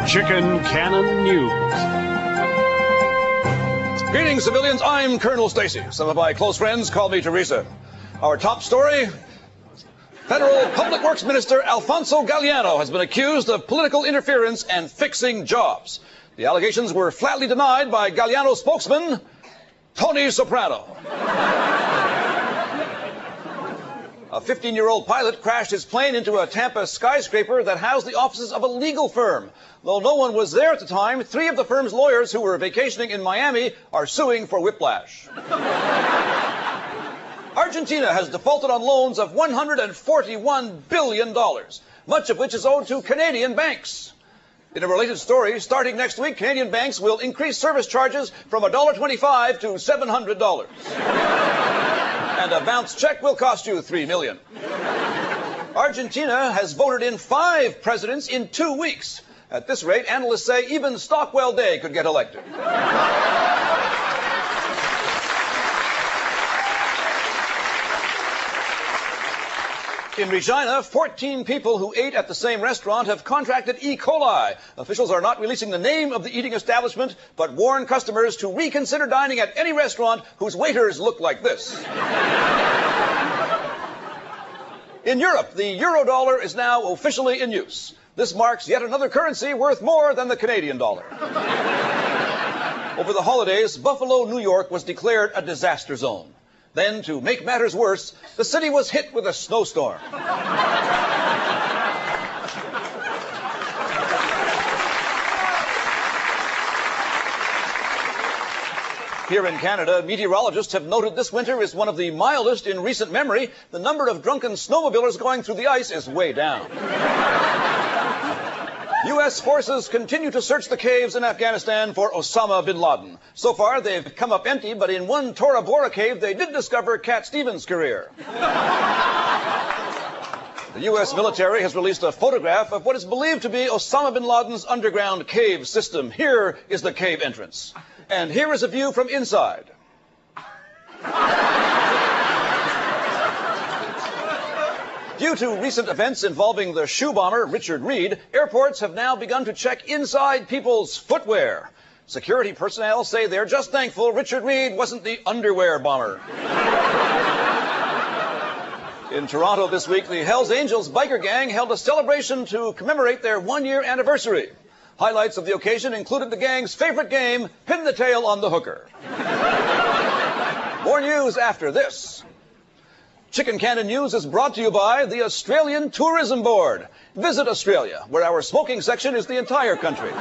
Chicken Cannon News. Greetings, civilians. I'm Colonel Stacy. Some of my close friends call me Teresa. Our top story: Federal Public Works Minister Alfonso Galliano has been accused of political interference and fixing jobs. The allegations were flatly denied by Galliano's spokesman, Tony Soprano. A 15-year-old pilot crashed his plane into a Tampa skyscraper that housed the offices of a legal firm. Though no one was there at the time, 3 of the firm's lawyers who were vacationing in Miami are suing for whiplash. Argentina has defaulted on loans of $141 billion, much of which is owed to Canadian banks. In a related story, starting next week, Canadian banks will increase service charges from $1.25 to $700. And a bounce check will cost you $3 million. Argentina has voted in 5 presidents in 2 weeks. At this rate, analysts say even Stockwell Day could get elected. In Regina, 14 people who ate at the same restaurant have contracted E. coli. Officials are not releasing the name of the eating establishment, but warn customers to reconsider dining at any restaurant whose waiters look like this. In Europe, the eurodollar is now officially in use. This marks yet another currency worth more than the Canadian dollar. Over the holidays, Buffalo, New York was declared a disaster zone. Then, to make matters worse, the city was hit with a snowstorm. Here in Canada, meteorologists have noted this winter is one of the mildest in recent memory. The number of drunken snowmobilers going through the ice is way down. U.S. forces continue to search the caves in Afghanistan for Osama bin Laden. So far, they've come up empty, but in one Tora Bora cave, they did discover Cat Stevens' career. The U.S. military has released a photograph of what is believed to be Osama bin Laden's underground cave system. Here is the cave entrance. And here is a view from inside. Due to recent events involving the shoe bomber Richard Reed, airports have now begun to check inside people's footwear. Security personnel say they're just thankful Richard Reed wasn't the underwear bomber. In Toronto this week, the Hells Angels biker gang held a celebration to commemorate their 1-year anniversary. Highlights of the occasion included the gang's favorite game, Pin the Tail on the Hooker. More news after this. Chicken Cannon News is brought to you by the Australian Tourism Board. Visit Australia, where our smoking section is the entire country.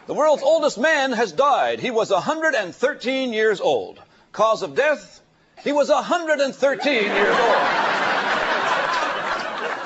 The world's oldest man has died. He was 113 years old. Cause of death? He was 113 years old.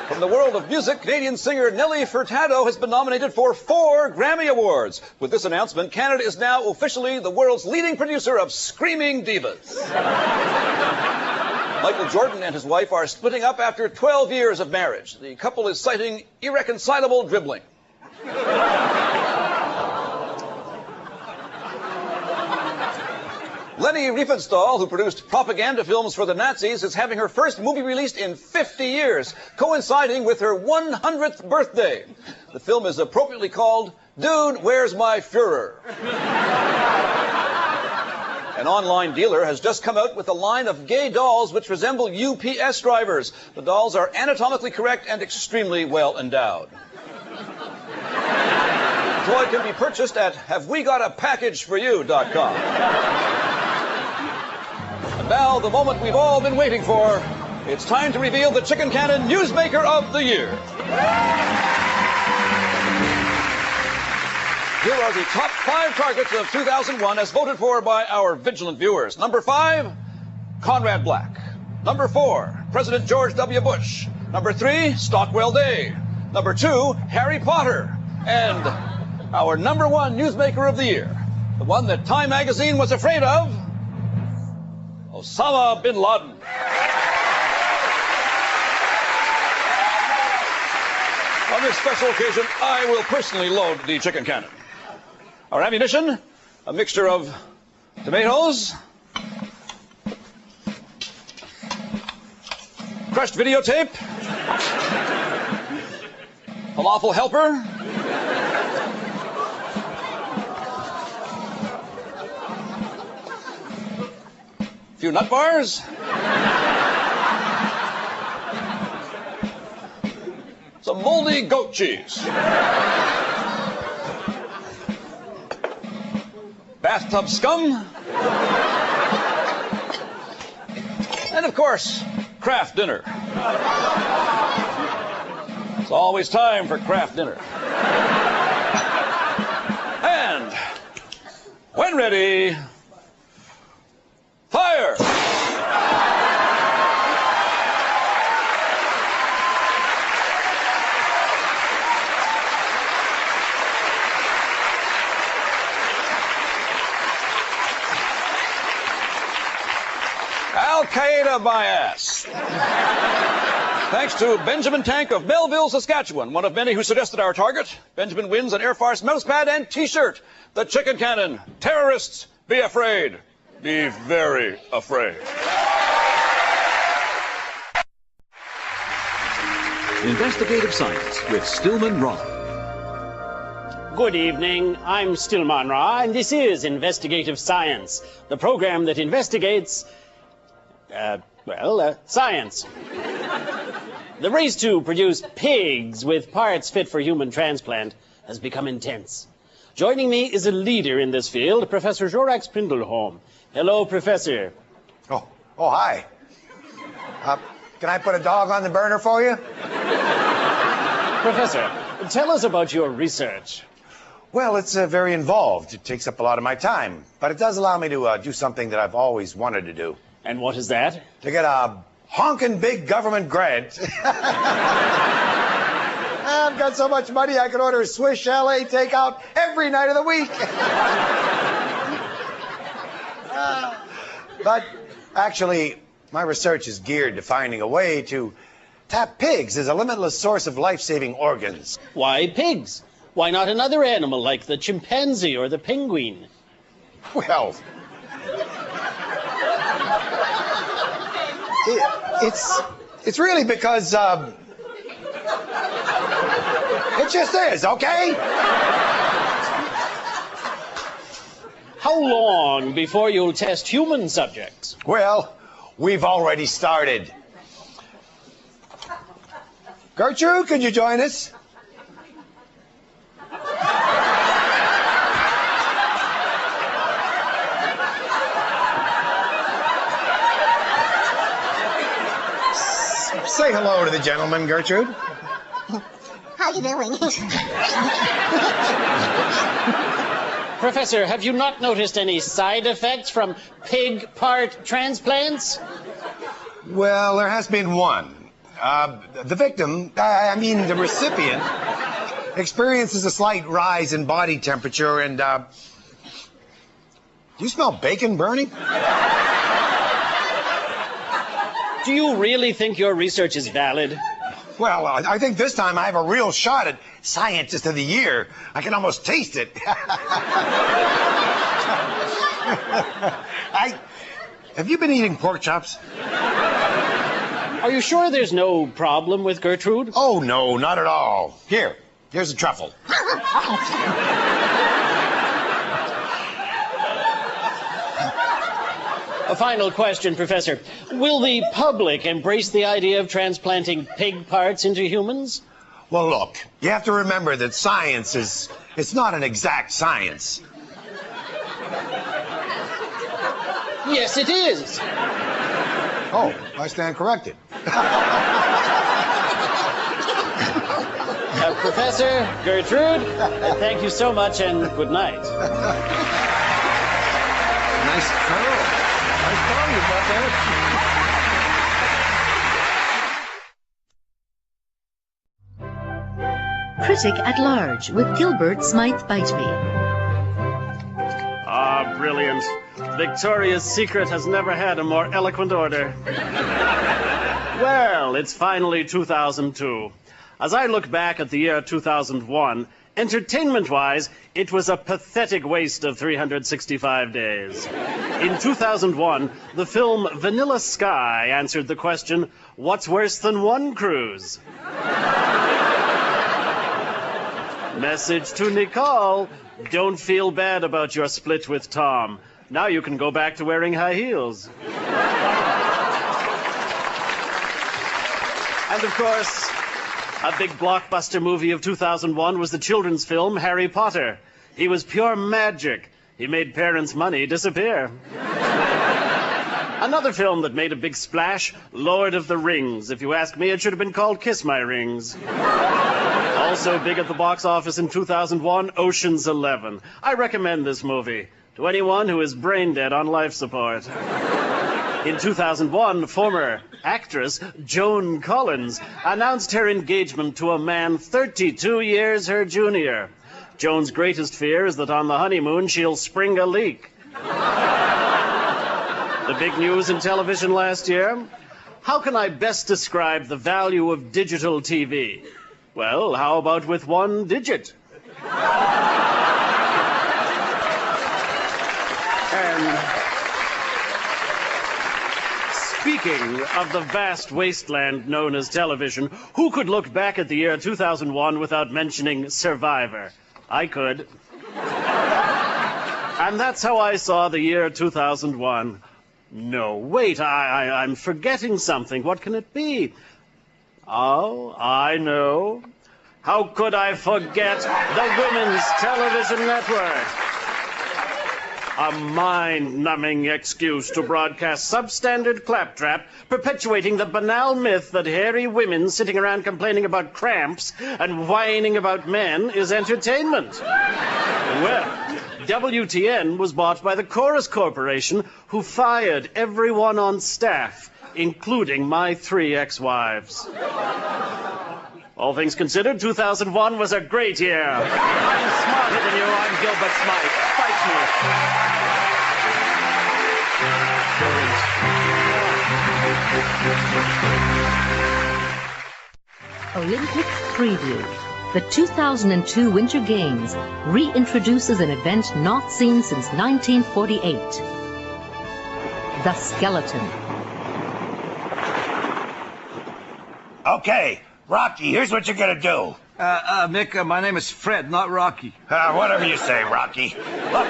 From the world of music, Canadian singer Nelly Furtado has been nominated for 4 Grammy Awards. With this announcement, Canada is now officially the world's leading producer of screaming divas. Michael Jordan and his wife are splitting up after 12 years of marriage. The couple is citing irreconcilable dribbling. Leni Riefenstahl, who produced propaganda films for the Nazis, is having her first movie released in 50 years, coinciding with her 100th birthday. The film is appropriately called Dude, Where's My Führer? An online dealer has just come out with a line of gay dolls which resemble UPS drivers. The dolls are anatomically correct and extremely well endowed. The toy can be purchased at HaveWeGotAPackageForYou.com. Now, the moment we've all been waiting for. It's time to reveal the Chicken Cannon Newsmaker of the Year. Here are the top 5 targets of 2001 as voted for by our vigilant viewers. Number 5, Conrad Black. Number 4, President George W. Bush. Number 3, Stockwell Day. Number 2, Harry Potter. And our number 1 Newsmaker of the Year, the one that Time magazine was afraid of, Osama bin Laden. On this special occasion, I will personally load the chicken cannon. Our ammunition, a mixture of tomatoes, crushed videotape, Falafel helper. Few nut bars. Some moldy goat cheese. Bathtub scum. And of course, craft dinner. It's always time for craft dinner. And when ready, fire! Al-Qaeda bias. Thanks to Benjamin Tank of Melville, Saskatchewan, one of many who suggested our target, Benjamin wins an Air Farce mousepad and T-shirt. The chicken cannon. Terrorists, be afraid. Be very afraid. Investigative Science with Stillman Raw. Good evening. I'm Stillman Raw, and this is Investigative Science, the program that investigates, science. The race to produce pigs with parts fit for human transplant has become intense. Joining me is a leader in this field, Professor Jorax Prindelholm. Hello, Professor. Oh, hi. Can I put a dog on the burner for you? Professor, tell us about your research. Well, it's very involved. It takes up a lot of my time. But it does allow me to do something that I've always wanted to do. And what is that? To get a honking big government grant. I've got so much money I can order Swiss chalet takeout every night of the week. But actually, my research is geared to finding a way to tap pigs as a limitless source of life-saving organs. Why pigs? Why not another animal like the chimpanzee or the penguin? Well, it's really because it just is, okay? How long before you'll test human subjects? Well, we've already started. Gertrude, could you join us? Say hello to the gentleman, Gertrude. How you doing? Professor, have you not noticed any side effects from pig part transplants? Well, there has been one. The victim, the recipient, experiences a slight rise in body temperature and, do you smell bacon burning? Do you really think your research is valid? Well, I think this time I have a real shot at Scientist of the Year. I can almost taste it. Have you been eating pork chops? Are you sure there's no problem with Gertrude? Oh, no, not at all. Here's a truffle. A final question, Professor. Will the public embrace the idea of transplanting pig parts into humans? Well, look, you have to remember that science it's not an exact science. Yes, it is. Oh, I stand corrected. Professor, Gertrude, thank you so much and good night. Nice curl. Nice curl you got there. Critic at Large with Gilbert Smythe Biteby. Ah, brilliant. Victoria's Secret has never had a more eloquent order. Well, it's finally 2002. As I look back at the year 2001, entertainment-wise, it was a pathetic waste of 365 days. In 2001, the film Vanilla Sky answered the question, what's worse than one cruise? Message to Nicole. Don't feel bad about your split with Tom. Now you can go back to wearing high heels. And of course, a big blockbuster movie of 2001 was the children's film Harry Potter. He was pure magic. He made parents' money disappear. Another film that made a big splash, Lord of the Rings. If you ask me, it should have been called Kiss My Rings. Also big at the box office in 2001, Ocean's 11. I recommend this movie to anyone who is brain dead on life support. In 2001, former actress Joan Collins announced her engagement to a man 32 years her junior. Joan's greatest fear is that on the honeymoon she'll spring a leak. The big news in television last year? How can I best describe the value of digital TV? Well, how about with one digit? And speaking of the vast wasteland known as television, who could look back at the year 2001 without mentioning Survivor? I could. And that's how I saw the year 2001. No, wait, I'm forgetting something. What can it be? Oh, I know. How could I forget the Women's Television Network? A mind-numbing excuse to broadcast substandard claptrap, perpetuating the banal myth that hairy women sitting around complaining about cramps and whining about men is entertainment. Well, WTN was bought by the Chorus Corporation, who fired everyone on staff, including my 3 ex-wives. All things considered, 2001 was a great year. I'm smarter than you. I'm Gilbert Smythe. Fight me. Olympics Preview. The 2002 Winter Games reintroduces an event not seen since 1948. The skeleton. Okay, Rocky, here's what you're gonna do. Mick, my name is Fred, not Rocky. Whatever you say, Rocky. Look,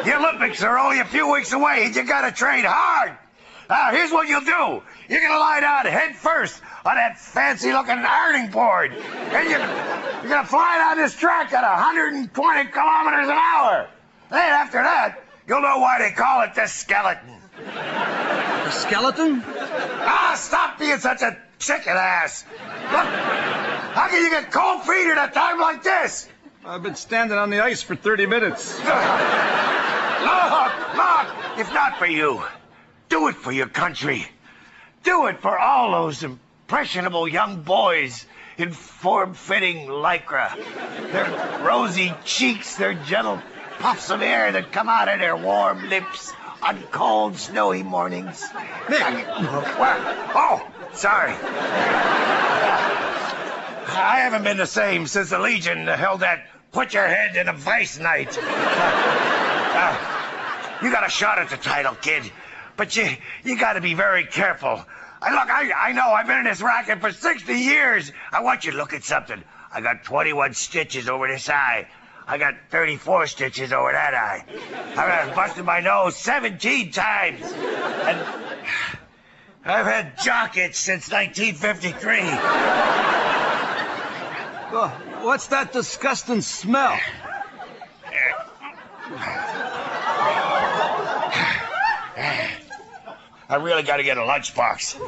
the Olympics are only a few weeks away, and you gotta train hard. Here's what you'll do. You're gonna lie down head first on that fancy-looking ironing board. And you're gonna fly down this track at 120 kilometers an hour. Then after that, you'll know why they call it the skeleton. The skeleton? Stop being such a chicken ass. Look, how can you get cold feet at a time like this? I've been standing on the ice for 30 minutes. Look, if not for you, do it for your country. Do it for all those impressionable young boys in form-fitting lycra. Their rosy cheeks, their gentle puffs of air that come out of their warm lips on cold, snowy mornings. Mick! Oh, sorry. I haven't been the same since the Legion held that put your head in a vice night. You got a shot at the title, kid, but you got to be very careful. Look, I know I've been in this racket for 60 years. I want you to look at something. I got 21 stitches over this eye. I got 34 stitches over that eye. I've busted my nose 17 times. And I've had jock itch since 1953. What's that disgusting smell? I really got to get a lunchbox.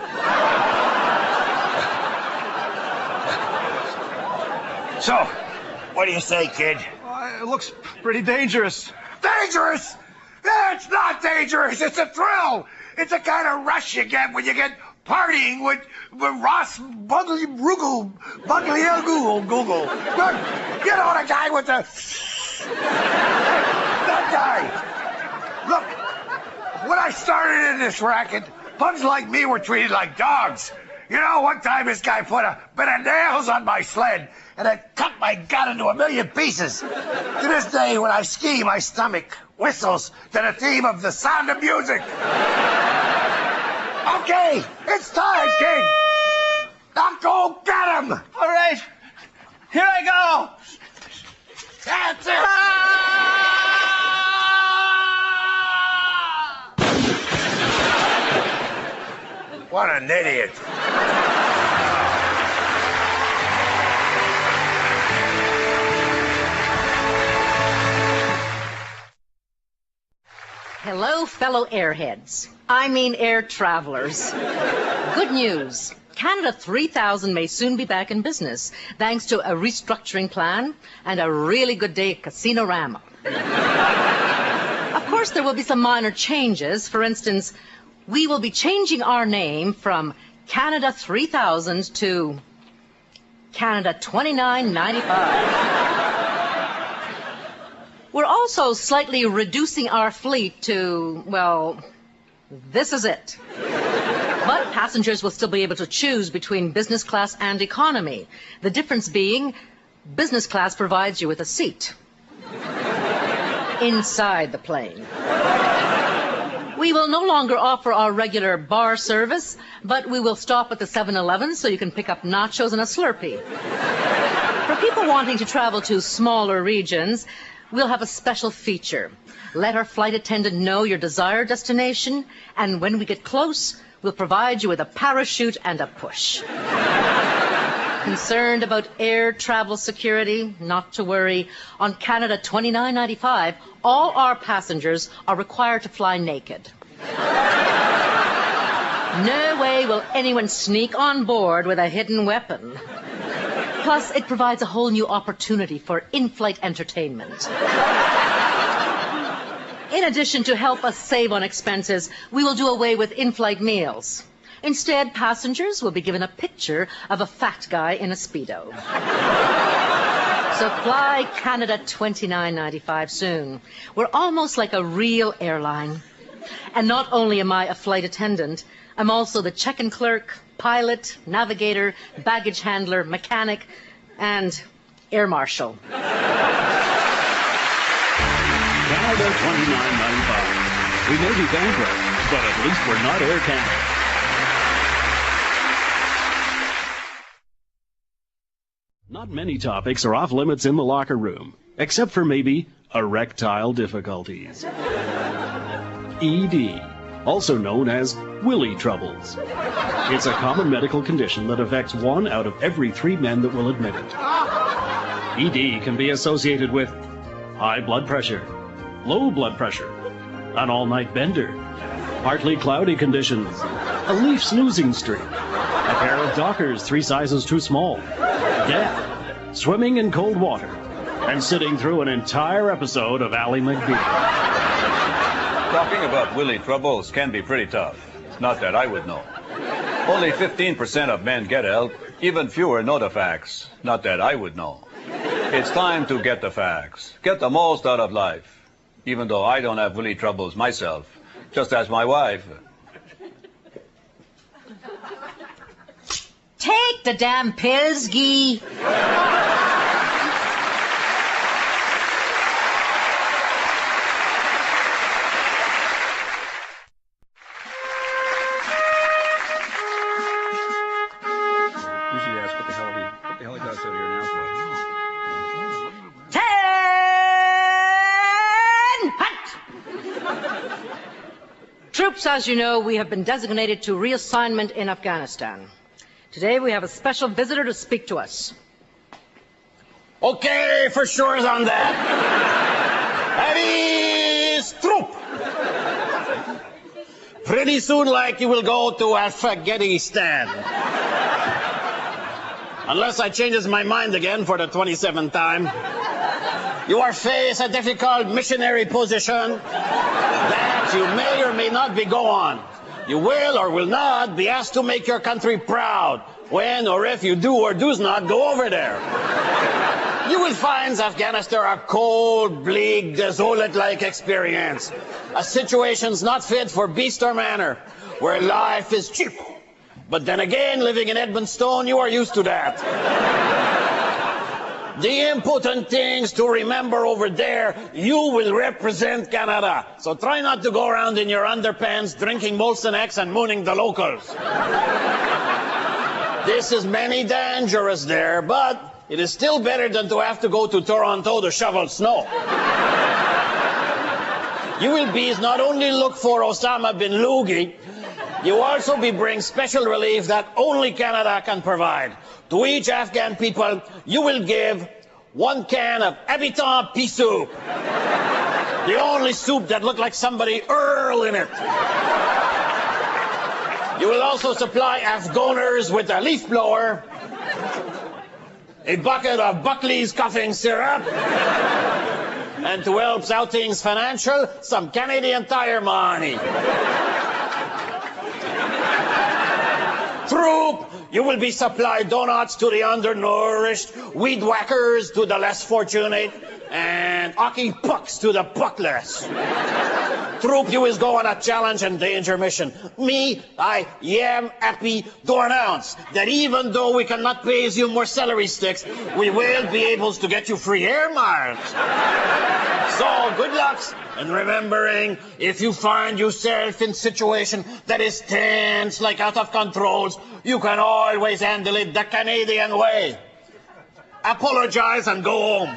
So, what do you say, kid? It looks pretty dangerous. Dangerous? Yeah, it's not dangerous. It's a thrill. It's the kind of rush you get when you get partying with Ross Bugley-Google. Google. Look, you know the guy with the... That guy. Look, when I started in this racket, pugs like me were treated like dogs. You know, one time this guy put a bit of nails on my sled, and it cut my gut into a million pieces. To this day, when I ski, my stomach whistles to the theme of The Sound of Music. Okay, it's time, kid. Now go get him. All right, here I go. What an idiot. Hello, fellow airheads. I mean air travelers. Good news. Canada 3000 may soon be back in business, thanks to a restructuring plan and a really good day at Casino-rama. Of course, there will be some minor changes. For instance, we will be changing our name from Canada 3000 to Canada 2995. We're also slightly reducing our fleet to, well, this is it. But passengers will still be able to choose between business class and economy. The difference being, business class provides you with a seat inside the plane. We will no longer offer our regular bar service, but we will stop at the 7-Eleven so you can pick up nachos and a Slurpee. For people wanting to travel to smaller regions, we'll have a special feature. Let our flight attendant know your desired destination, and when we get close, we'll provide you with a parachute and a push. Concerned about air travel security? Not to worry. On Canada 2995, all our passengers are required to fly naked. No way will anyone sneak on board with a hidden weapon. Plus, it provides a whole new opportunity for in-flight entertainment. In addition, to help us save on expenses, we will do away with in-flight meals. Instead, passengers will be given a picture of a fat guy in a Speedo. So fly Canada 2995 soon. We're almost like a real airline. And not only am I a flight attendant, I'm also the check-in clerk, pilot, navigator, baggage handler, mechanic, and air marshal. Canada 2995. We may be bankrupt, but at least we're not Air Canada. Not many topics are off limits in the locker room, except for maybe erectile difficulties. ED, also known as willy troubles. It's a common medical condition that affects 1 out of every 3 men that will admit it. ED can be associated with high blood pressure, low blood pressure, an all-night bender, partly cloudy conditions, a leaf snoozing streak, a pair of Dockers 3 sizes too small, death, swimming in cold water, and sitting through an entire episode of Ally McBeal. Talking about willy troubles can be pretty tough. Not that I would know. Only 15% of men get help, even fewer know the facts. Not that I would know. It's time to get the facts. Get the most out of life. Even though I don't have willy troubles myself. Just as my wife. Take the damn pills, Guy. Usually ask what the hell he does out here now for. 10! Hunt! Troops, as you know, we have been designated to reassignment in Afghanistan. Today we have a special visitor to speak to us. Okay, for sure is on that. That is troop. Pretty soon, like, you will go to Afghanistan. Unless I changes my mind again for the 27th time. You are face a difficult missionary position that you may or may not be go on. You will or will not be asked to make your country proud when or if you do or does not go over there. You will find Afghanistan a cold, bleak, desolate-like experience. A situation's not fit for beast or manner, where life is cheap. But then again, living in Edmonton, you are used to that. The important things to remember over there, you will represent Canada. So try not to go around in your underpants drinking Molson X and mooning the locals. This is many dangerous there, but it is still better than to have to go to Toronto to shovel snow. You will be not only look for Osama bin Lugi, you also be bring special relief that only Canada can provide. To each Afghan people, you will give 1 can of Habitant pea soup. The only soup that looked like somebody Earl in it. You will also supply Afghaners with a leaf blower, a bucket of Buckley's coughing syrup, and to help out things financial, some Canadian Tire money. Troop, you will be supplied donuts to the undernourished, weed whackers to the less fortunate, and hockey pucks to the puckless. Troop, you is go on a challenge and danger mission. Me, I am happy to announce that even though we cannot pay you more celery sticks, we will be able to get you free air miles. So, good luck. And remembering, if you find yourself in a situation that is tense, like out of control, you can always handle it the Canadian way. Apologize and go home.